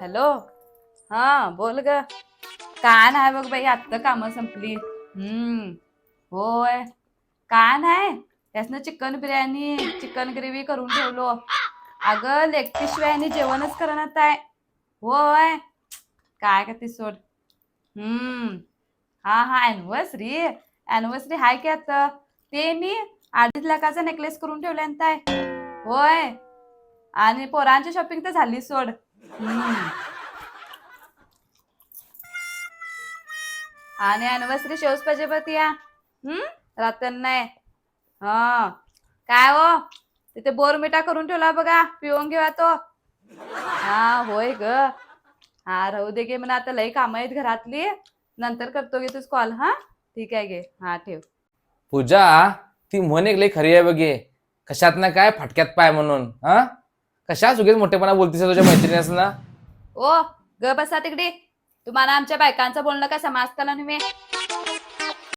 Hello. हा बोल ग. काय नाही बघ बाई, आत्ता कामं संपली. होय. काय नाही, त्यासनं चिकन बिर्याणी चिकन ग्रेव्ही करून ठेवलो. अगं लेग पीस शिवाय आणि जेवणच करण्यात आहे. होय. काय का ती सोड. हा हा, अॅनिव्हर्सरी अॅनिव्हर्सरी हाय की आता. ते मी 2.5 लाखाचा नेकलेस करून ठेवल्यानंतर होय. आणि पोरांची शॉपिंग तर झाली सोड. हम्म आणि अॅनिव्हर्सरी शेवच पाहिजे बघ या. रात्र नाही. हा. काय हो, तिथे बोरमिटा करून ठेवला बघा, पिऊन घेऊया तो. हा होय ग. हा राहू दे गे, म्हणा आता लई काम आहेत घरातली. नंतर करतो गे तूच कॉल. हा ठीक आहे गे. हा ठेव. पूजा, ती म्हण एक लई खरी आहे बघे. कशात ना काय फटक्यात पाय म्हणून. हा, कशा सुगेच मोठेपणा बोलतीस तुझ्या मैत्रिणीस ना. ओ ग बसा तिकडे. तुम्हाला आमच्या बायकांचं बोलणं काय समजतं ना तुम्ही.